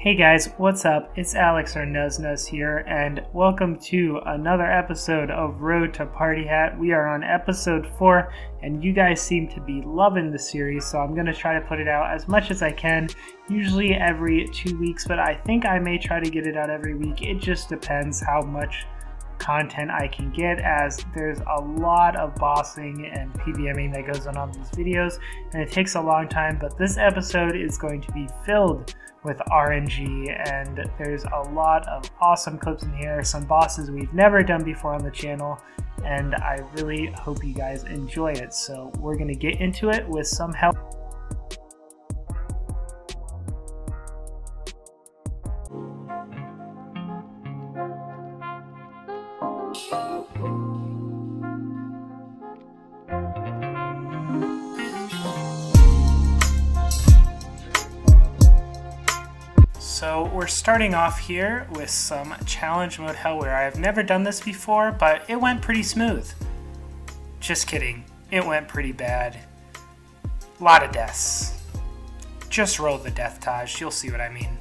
Hey guys, what's up? It's Alex or Nuzz here, and welcome to another episode of Road to Partyhat. We are on episode 4, and you guys seem to be loving the series, so I'm going to try to put it out as much as I can, usually every 2 weeks, but I think I may try to get it out every week. It just depends how much content I can get, as there's a lot of bossing and PBMing that goes on these videos, and it takes a long time, but this episode is going to be filled with RNG, and there's a lot of awesome clips in here, some bosses we've never done before on the channel, and I really hope you guys enjoy it. So we're gonna get into it with some help. So we're starting off here with some challenge mode hellware. I've never done this before, but it went pretty smooth. Just kidding, it went pretty bad. A lot of deaths. Just roll the death Taj, you'll see what I mean.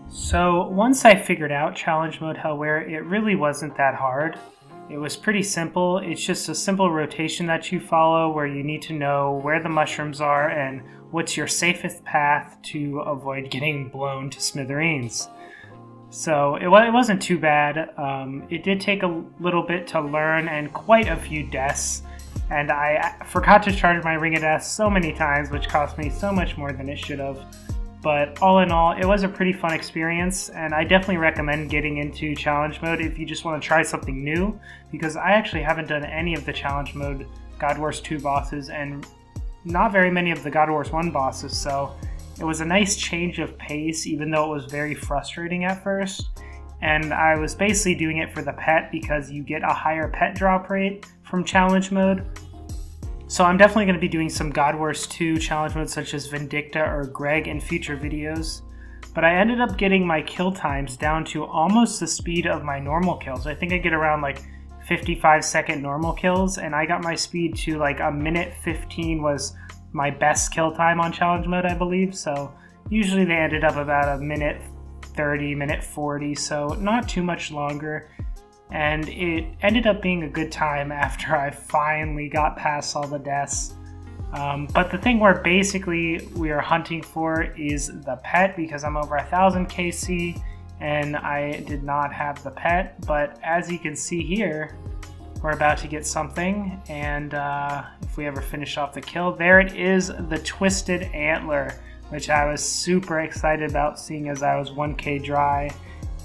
So once I figured out challenge mode hellware, it really wasn't that hard. It was pretty simple. It's just a simple rotation that you follow where you need to know where the mushrooms are and what's your safest path to avoid getting blown to smithereens. So it wasn't too bad. It did take a little bit to learn and quite a few deaths. And I forgot to charge my Ring of Death so many times, which cost me so much more than it should have. But all in all, it was a pretty fun experience, and I definitely recommend getting into challenge mode if you just want to try something new, because I actually haven't done any of the challenge mode God Wars 2 bosses and not very many of the God Wars 1 bosses, so it was a nice change of pace, even though it was very frustrating at first. And I was basically doing it for the pet because you get a higher pet drop rate from challenge mode. So I'm definitely going to be doing some God Wars 2 challenge modes such as Vindicta or Greg in future videos. But I ended up getting my kill times down to almost the speed of my normal kills. I think I get around like 55-second normal kills, and I got my speed to like a minute 15 was my best kill time on challenge mode, I believe. So usually they ended up about a minute 30, minute 40, so not too much longer. And it ended up being a good time after I finally got past all the deaths. But the thing where basically we are hunting for is the pet, because I'm over 1000 KC and I did not have the pet. But as you can see here, we're about to get something, and if we ever finish off the kill, there it is, the Twisted Antler, which I was super excited about, seeing as I was 1k dry.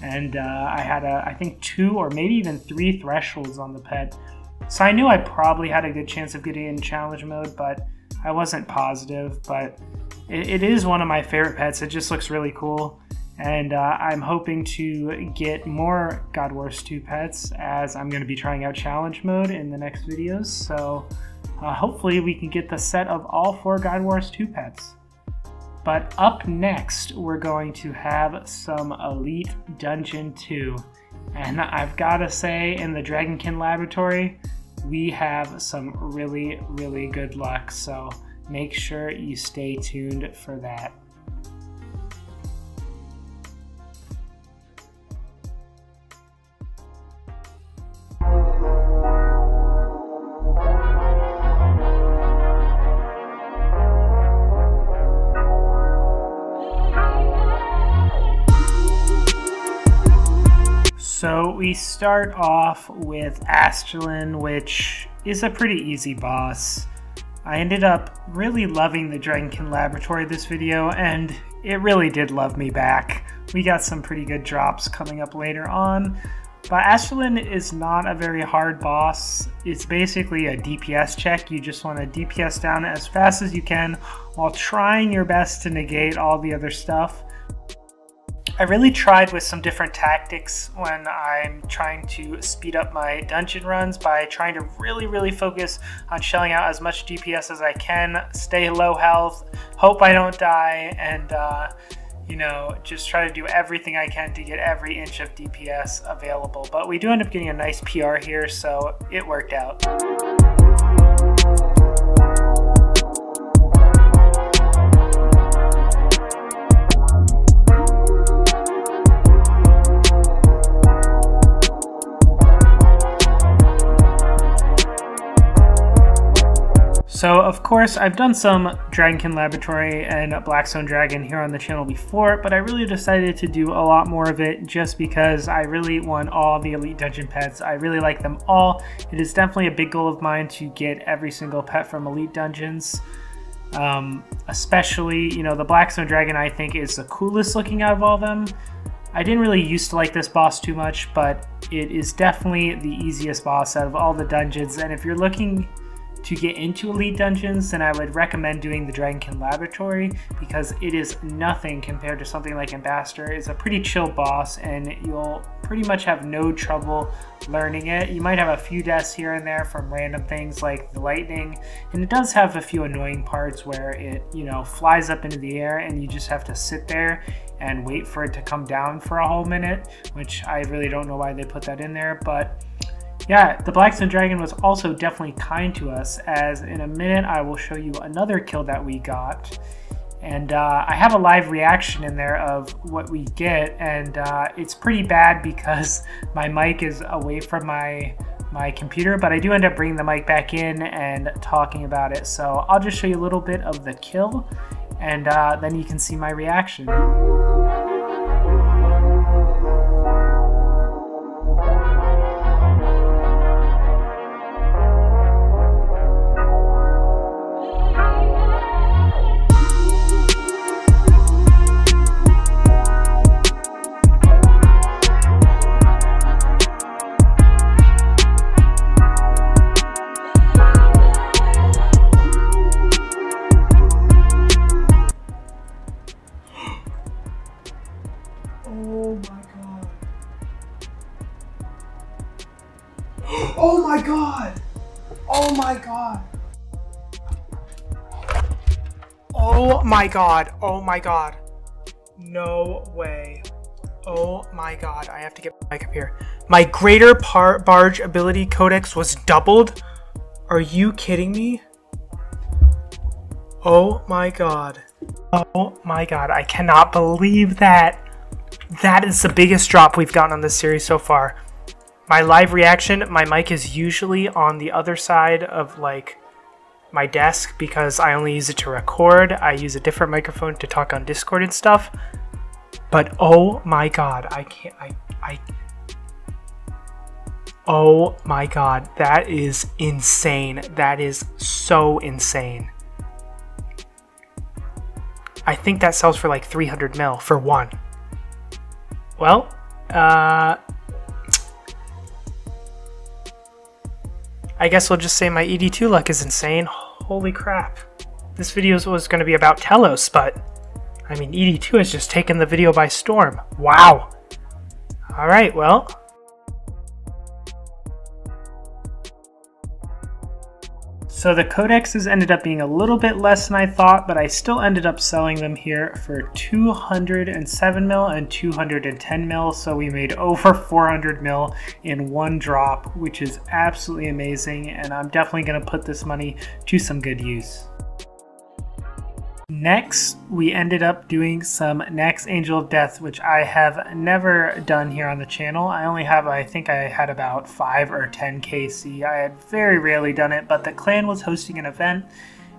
And I had, I think 2 or maybe even 3 thresholds on the pet. So I knew I probably had a good chance of getting in challenge mode, but I wasn't positive. But it is one of my favorite pets. It just looks really cool. And I'm hoping to get more God Wars 2 pets, as I'm going to be trying out challenge mode in the next videos. So hopefully we can get the set of all 4 God Wars 2 pets. But up next, we're going to have some Elite Dungeon 2. And I've got to say, in the Dragonkin Laboratory, we have some really, really good luck. So make sure you stay tuned for that. So we start off with Asterin, which is a pretty easy boss. I ended up really loving the Dragonkin Laboratory this video, and it really did love me back. We got some pretty good drops coming up later on, But Asterin is not a very hard boss. It's basically a DPS check. You just want to DPS down as fast as you can while trying your best to negate all the other stuff. I really tried with some different tactics when I'm trying to speed up my dungeon runs by trying to really focus on shelling out as much DPS as I can, stay low health, hope I don't die, and you know, just try to do everything I can to get every inch of DPS available. But we do end up getting a nice PR here, so it worked out. So of course I've done some Dragonkin Laboratory and Blackstone Dragon here on the channel before, but I really decided to do a lot more of it just because I really want all the elite dungeon pets. I really like them all. It is definitely a big goal of mine to get every single pet from elite dungeons. Especially, you know, the Blackstone Dragon I think is the coolest looking out of all of them. I didn't really used to like this boss too much, but it is definitely the easiest boss out of all the dungeons, and if you're looking to get into elite dungeons, then I would recommend doing the Dragonkin Laboratory because it is nothing compared to something like Ambassador. It's a pretty chill boss and you'll pretty much have no trouble learning it. You might have a few deaths here and there from random things like the lightning, and it does have a few annoying parts where it, you know, flies up into the air and you just have to sit there and wait for it to come down for a whole minute, which I really don't know why they put that in there. But yeah, the Blackstone Dragon was also definitely kind to us, as in a minute I will show you another kill that we got. And I have a live reaction in there of what we get, and it's pretty bad because my mic is away from my computer, but I do end up bringing the mic back in and talking about it. So I'll just show you a little bit of the kill, and then you can see my reaction. Oh my god! Oh my god! Oh my god! Oh my god! No way! Oh my god! I have to get my mic up here. My greater barge ability codex was doubled? Are you kidding me? Oh my god! Oh my god! I cannot believe that! That is the biggest drop we've gotten on this series so far. My live reaction, my mic is usually on the other side of like my desk because I only use it to record. I use a different microphone to talk on Discord and stuff. But oh my god, I can't, oh my god, that is insane. That is so insane. I think that sells for like 300 mil for one. Well, I guess we'll just say my ED2 luck is insane. Holy crap. This video was going to be about Telos, but I mean, ED2 has just taken the video by storm. Wow. Alright, well. So the codexes ended up being a little bit less than I thought, but I still ended up selling them here for 207 mil and 210 mil. So we made over 400 mil in one drop, which is absolutely amazing. And I'm definitely going to put this money to some good use. Next, we ended up doing some Next Angel of Death, which I have never done here on the channel. I only have, I think I had about 5 or 10 KC. I had very rarely done it, but the clan was hosting an event,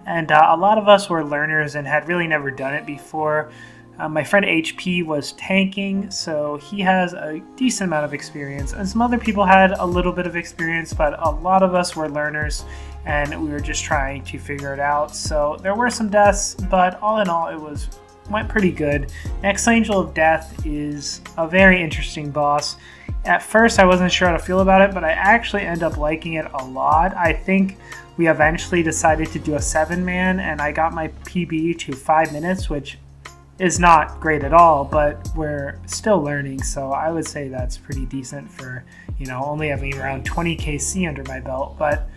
and a lot of us were learners and had really never done it before. My friend HP was tanking, so he has a decent amount of experience, and some other people had a little bit of experience, but a lot of us were learners, and we were just trying to figure it out. So there were some deaths, but all in all, it went pretty good. Next Angel of Death is a very interesting boss. At first, I wasn't sure how to feel about it, but I actually end up liking it a lot. I think we eventually decided to do a 7-man, and I got my PB to 5 minutes, which is not great at all, but we're still learning, so I would say that's pretty decent for, you know, only having around 20 KC under my belt. But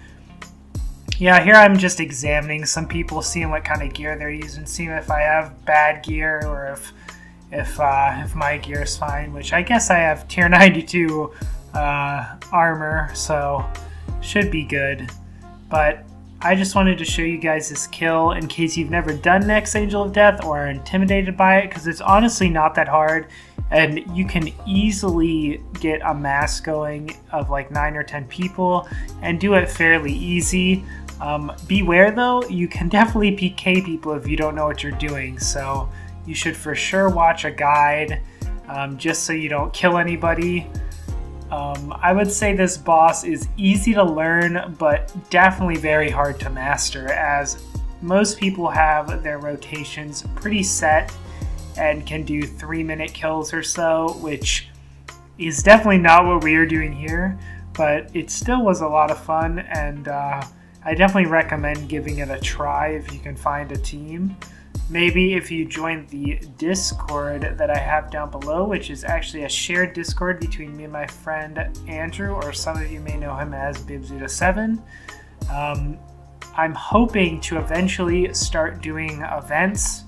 yeah, here I'm just examining some people, seeing what kind of gear they're using, seeing if I have bad gear or if my gear is fine, which I guess I have tier 92 armor, so should be good. But I just wanted to show you guys this kill in case you've never done Next Angel of Death or are intimidated by it, because it's honestly not that hard, and you can easily get a mass going of like 9 or 10 people and do it fairly easy. Beware though, you can definitely PK people if you don't know what you're doing, so you should for sure watch a guide just so you don't kill anybody. I would say this boss is easy to learn, but definitely very hard to master, as most people have their rotations pretty set and can do 3-minute kills or so, which is definitely not what we are doing here, but it still was a lot of fun, and I definitely recommend giving it a try if you can find a team. Maybe if you join the Discord that I have down below, which is actually a shared Discord between me and my friend Andrew, or some of you may know him as Bibzuda7. I'm hoping to eventually start doing events.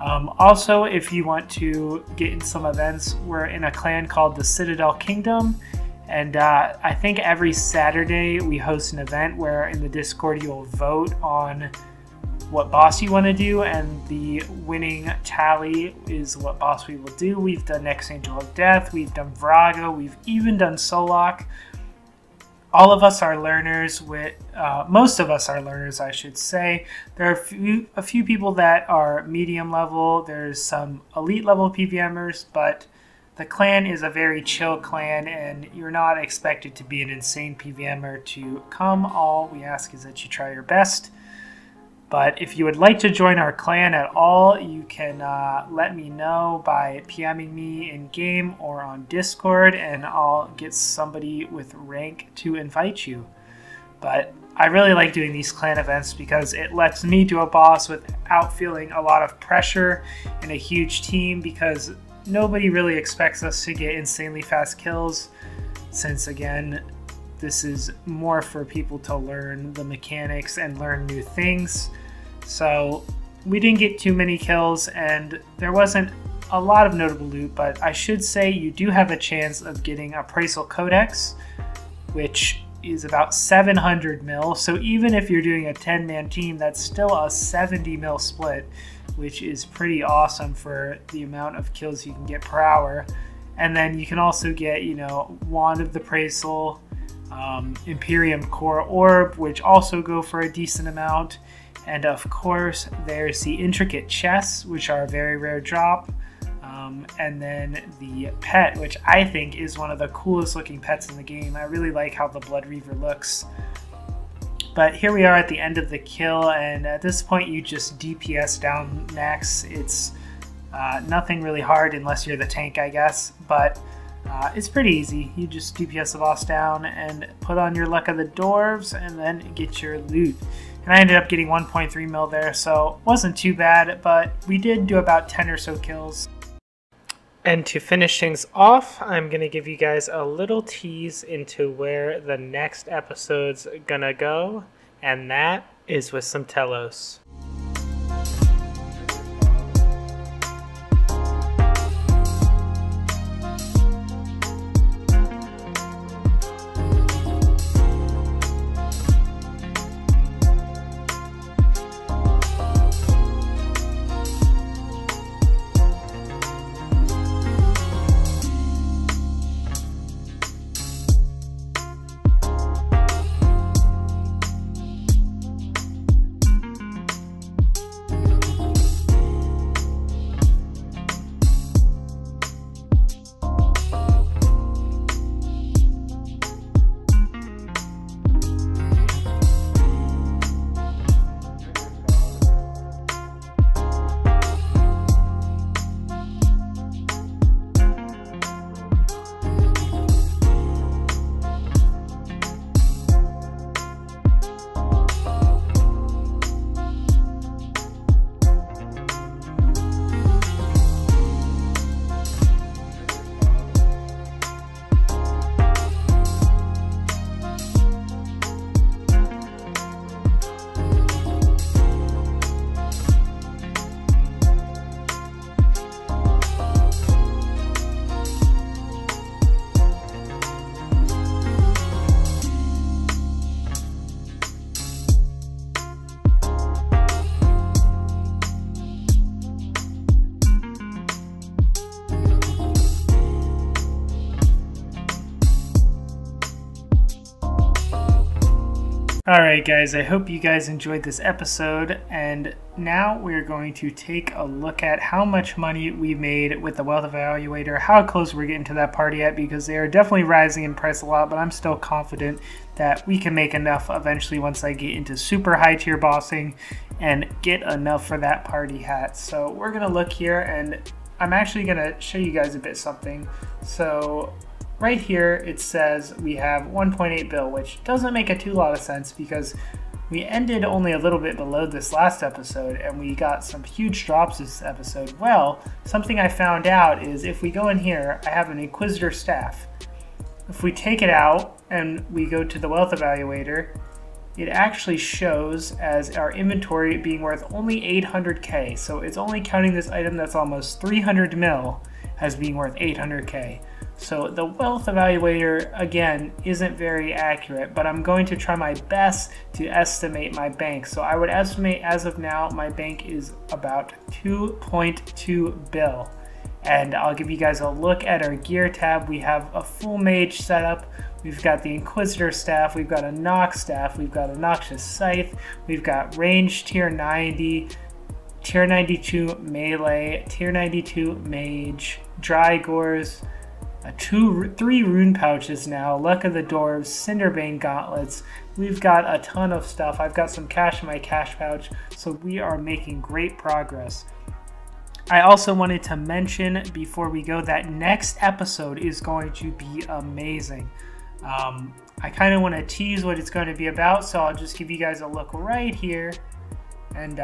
Also, if you want to get in some events, we're in a clan called the Citadel Kingdom, and I think every Saturday we host an event where in the Discord you'll vote on what boss you want to do, and the winning tally is what boss we will do. We've done Next Angel of Death, we've done Vrago, we've even done Solok. All of us are learners with, most of us are learners, I should say. There are a few people that are medium level, there's some elite level PVMers, but the clan is a very chill clan, and you're not expected to be an insane PVMer to come. All we ask is that you try your best. But if you would like to join our clan at all, you can let me know by PMing me in game or on Discord, and I'll get somebody with rank to invite you. But I really like doing these clan events because it lets me do a boss without feeling a lot of pressure in a huge team, because nobody really expects us to get insanely fast kills, since again, this is more for people to learn the mechanics and learn new things. So we didn't get too many kills, and there wasn't a lot of notable loot, but I should say you do have a chance of getting Appraisal Codex, which is about 700 mil. So even if you're doing a 10-man team, that's still a 70 mil split, which is pretty awesome for the amount of kills you can get per hour. And then you can also get, you know, Wand of the Appraisal, Imperium Core Orb, which also go for a decent amount, and of course there's the intricate chests, which are a very rare drop, and then the pet, which I think is one of the coolest looking pets in the game. I really like how the Blood Reaver looks. But here we are at the end of the kill, and at this point you just DPS down max. It's nothing really hard unless you're the tank, I guess, but it's pretty easy. You just DPS the boss down and put on your Luck of the Dwarves and then get your loot. And I ended up getting 1.3 mil there, so wasn't too bad, but we did do about 10 or so kills. And to finish things off, I'm going to give you guys a little tease into where the next episode's gonna go, and that is with some Telos. Alright guys, I hope you guys enjoyed this episode, and now we're going to take a look at how much money we made with the Wealth Evaluator, how close we're getting to that Partyhat, because they are definitely rising in price a lot, but I'm still confident that we can make enough eventually once I get into super high tier bossing and get enough for that Partyhat. So we're going to look here, and I'm actually going to show you guys a bit something. So right here it says we have 1.8 bill, which doesn't make a lot of sense because we ended only a little bit below this last episode and we got some huge drops this episode. Well, something I found out is if we go in here, I have an Inquisitor staff. If we take it out and we go to the Wealth Evaluator, it actually shows as our inventory being worth only 800k. So it's only counting this item that's almost 300 mil as being worth 800k. So the Wealth Evaluator, again, isn't very accurate, but I'm going to try my best to estimate my bank. So I would estimate as of now, my bank is about 2.2 bill. And I'll give you guys a look at our gear tab. We have a full mage setup. We've got the Inquisitor staff. We've got a Nox staff. We've got a Noxious Scythe. We've got range tier 90, tier 92 melee, tier 92 mage, Drygores, 3 rune pouches now, Luck of the Dwarves, Cinderbane gauntlets. We've got a ton of stuff. I've got some cash in my cash pouch, so we are making great progress. I also wanted to mention before we go that next episode is going to be amazing. I kind of want to tease what it's going to be about, so I'll just give you guys a look right here. And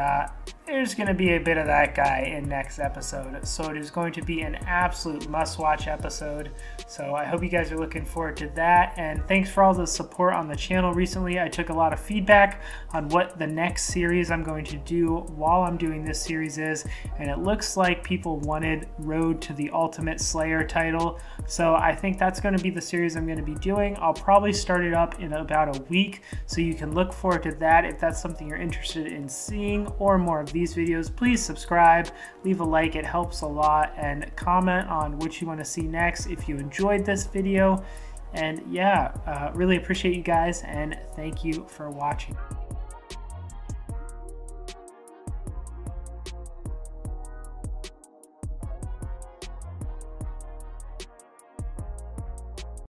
there's going to be a bit of that guy in next episode. So it is going to be an absolute must-watch episode. So I hope you guys are looking forward to that. And thanks for all the support on the channel recently. I took a lot of feedback on what the next series I'm going to do while I'm doing this series is. And it looks like people wanted Road to the Ultimate Slayer title. So I think that's going to be the series I'm going to be doing. I'll probably start it up in about a week. So you can look forward to that if that's something you're interested in seeing or more of these videos. Please subscribe, leave a like, it helps a lot, and comment on what you want to see next if you enjoyed this video. And yeah, really appreciate you guys, and thank you for watching.